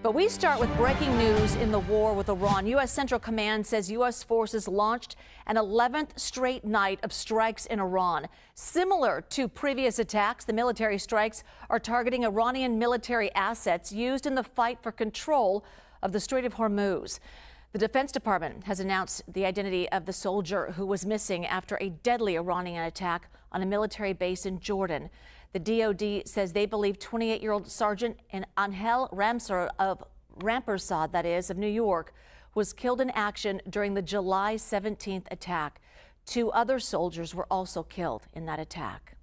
But we start with breaking news in the war with Iran. U.S. Central Command says U.S. forces launched an 11th straight night of strikes in Iran. Similar to previous attacks, the military strikes are targeting Iranian military assets used in the fight for control of the Strait of Hormuz. The Defense Department has announced the identity of the soldier who was missing after a deadly Iranian attack on a military base in Jordan. The DoD says they believe 28-year-old Sergeant Angel Rampersad, of New York, was killed in action during the July 17th attack. 2 other soldiers were also killed in that attack.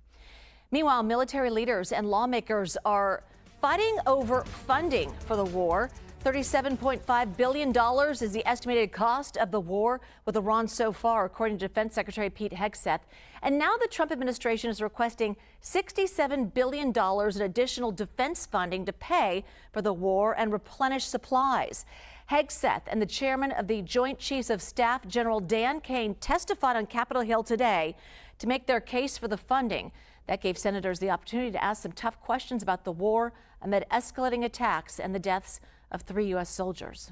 Meanwhile, military leaders and lawmakers are fighting over funding for the war. $37.5 billion is the estimated cost of the war with Iran so far, according to Defense Secretary Pete Hegseth. And now the Trump administration is requesting $67 billion in additional defense funding to pay for the war and replenish supplies. Hegseth and the chairman of the Joint Chiefs of Staff, General Dan Kane, testified on Capitol Hill today to make their case for the funding. That gave senators the opportunity to ask some tough questions about the war amid escalating attacks and the deaths of 3 U.S. soldiers.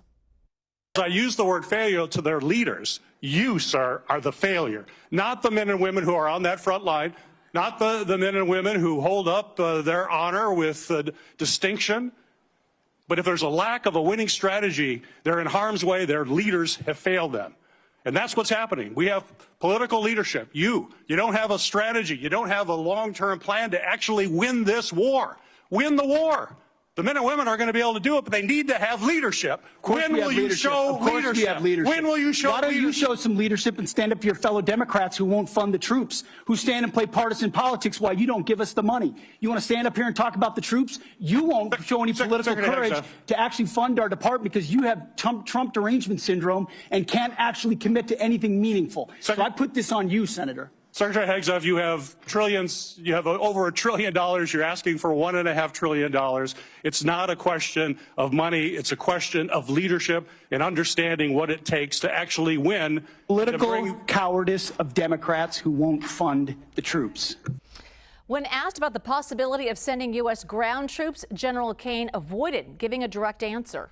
I use the word failure to their leaders. You, sir, are the failure, not the men and women who are on that front line, not the men and women who hold up their honor with distinction. But if there's a lack of a winning strategy, they're in harm's way. Their leaders have failed them. And that's what's happening. We have political leadership. You don't have a strategy. You don't have a long-term plan to actually win this war. Win the war. The men and women are going to be able to do it, but they need to have leadership. When will you show leadership? When will you show leadership? Why don't you show some leadership and stand up to your fellow Democrats who won't fund the troops, who stand and play partisan politics while you don't give us the money? You want to stand up here and talk about the troops? You won't show any political courage to actually fund our department because you have Trump derangement syndrome and can't actually commit to anything meaningful. So I put this on you, Senator. Secretary Hegseth, you have trillions, you have over $1 trillion. You're asking for $1.5 trillion. It's not a question of money. It's a question of leadership and understanding what it takes to actually win. Political cowardice of Democrats who won't fund the troops. When asked about the possibility of sending U.S. ground troops, General Kane avoided giving a direct answer.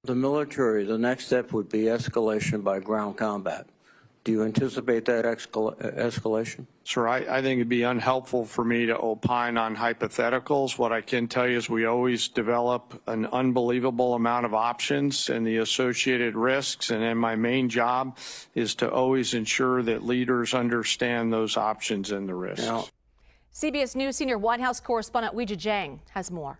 The military, the next step would be escalation by ground combat. Do you anticipate that escalation? Sir, I think it'd be unhelpful for me to opine on hypotheticals. What I can tell you is we always develop an unbelievable amount of options and the associated risks. And then my main job is to always ensure that leaders understand those options and the risks. Now, CBS News senior White House correspondent Weijia Jiang has more.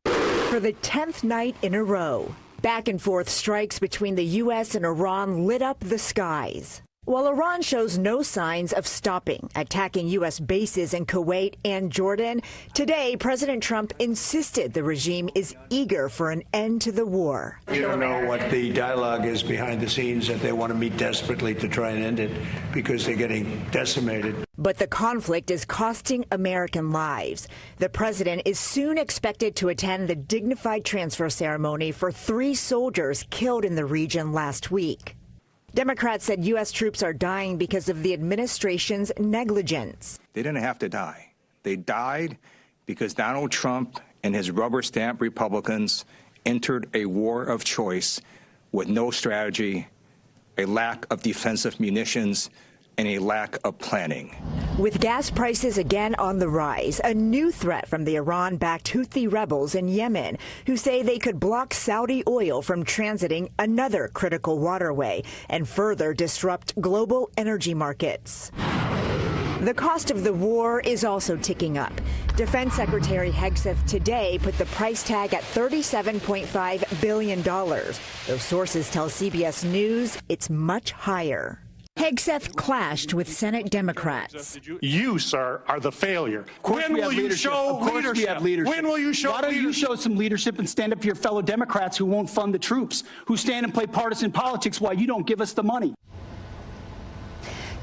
For the 10th night in a row, back and forth strikes between the U.S. and Iran lit up the skies. While Iran shows no signs of stopping attacking U.S. bases in Kuwait and Jordan, today President Trump insisted the regime is eager for an end to the war. You don't know what the dialogue is behind the scenes, that they want to meet desperately to try and end it because they're getting decimated. But the conflict is costing American lives. The president is soon expected to attend the dignified transfer ceremony for 3 soldiers killed in the region last week. Democrats said U.S. troops are dying because of the administration's negligence. They didn't have to die. They died because Donald Trump and his rubber stamp Republicans entered a war of choice with no strategy, a lack of defensive munitions, and a lack of planning. With gas prices again on the rise, a new threat from the Iran-backed Houthi rebels in Yemen, who say they could block Saudi oil from transiting another critical waterway and further disrupt global energy markets. The cost of the war is also ticking up. Defense Secretary Hegseth today put the price tag at $37.5 billion. Those sources tell CBS News it's much higher. Hegseth clashed with Senate Democrats. You, sir, are the failure. When will you show leadership? When will you show leadership? Why don't you show some leadership and stand up to your fellow Democrats who won't fund the troops, who stand and play partisan politics while you don't give us the money?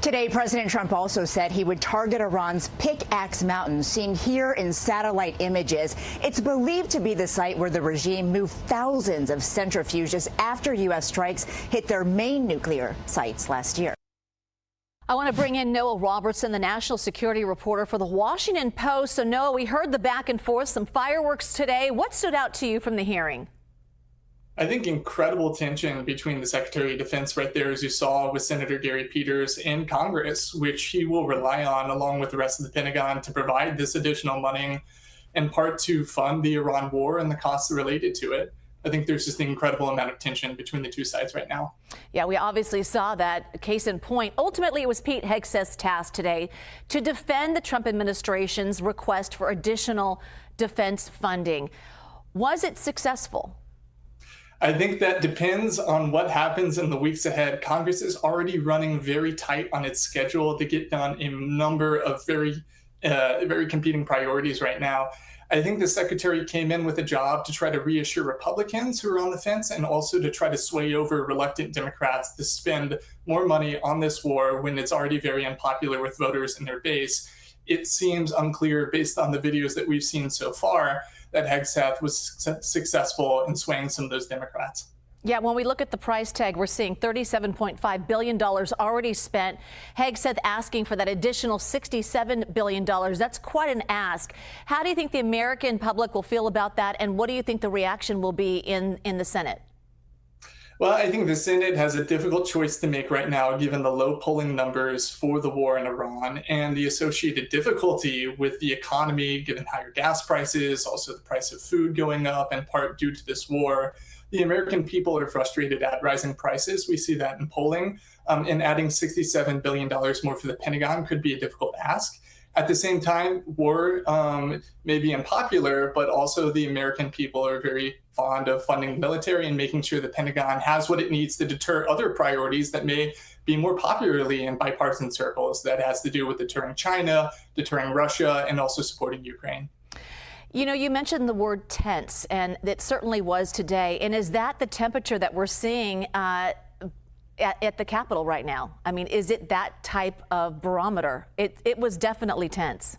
Today, President Trump also said he would target Iran's Pickaxe Mountain, seen here in satellite images. It's believed to be the site where the regime moved thousands of centrifuges after U.S. strikes hit their main nuclear sites last year. I want to bring in Noah Robertson, the national security reporter for the Washington Post. So, Noah, we heard the back and forth, some fireworks today. What stood out to you from the hearing? I think incredible tension between the Secretary of Defense right there, as you saw with Senator Gary Peters and Congress, which he will rely on along with the rest of the Pentagon to provide this additional money, in part to fund the Iran war and the costs related to it. I think there's just an incredible amount of tension between the two sides right now. Yeah, we obviously saw that. Case in point, ultimately, it was Pete Hegseth's task today to defend the Trump administration's request for additional defense funding. Was it successful? I think that depends on what happens in the weeks ahead. Congress is already running very tight on its schedule to get done a number of very competing priorities right now. I think the secretary came in with a job to try to reassure Republicans who are on the fence and also to try to sway over reluctant Democrats to spend more money on this war when it's already very unpopular with voters in their base. It seems unclear based on the videos that we've seen so far that Hegseth was successful in swaying some of those Democrats. Yeah, when we look at the price tag, we're seeing $37.5 billion already spent. Hegseth asking for that additional $67 billion. That's quite an ask. How do you think the American public will feel about that? And what do you think the reaction will be in the Senate? Well, I think the Senate has a difficult choice to make right now, given the low polling numbers for the war in Iran and the associated difficulty with the economy, given higher gas prices, also the price of food going up, in part due to this war. The American people are frustrated at rising prices. We see that in polling. And adding $67 billion more for the Pentagon could be a difficult ask. At the same time, war may be unpopular, but also the American people are very fond of funding the military and making sure the Pentagon has what it needs to deter other priorities that may be more popularly in bipartisan circles. That has to do with deterring China, deterring Russia, and also supporting Ukraine. You know, you mentioned the word tense, and it certainly was today. And is that the temperature that we're seeing at the Capitol right now? I mean, is it that type of barometer? It was definitely tense.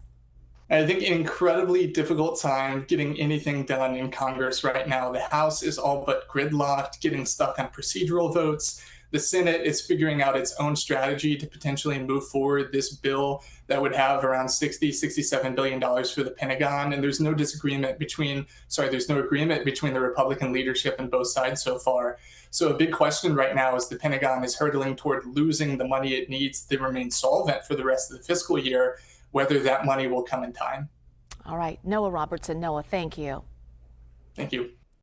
I think an incredibly difficult time getting anything done in Congress right now. The House is all but gridlocked, getting stuck on procedural votes. The Senate is figuring out its own strategy to potentially move forward this bill that would have around $67 billion for the Pentagon. And there's no agreement between the Republican leadership and both sides so far. So a big question right now is the Pentagon is hurtling toward losing the money it needs to remain solvent for the rest of the fiscal year, whether that money will come in time. All right. Noah Robertson. Noah, thank you. Thank you.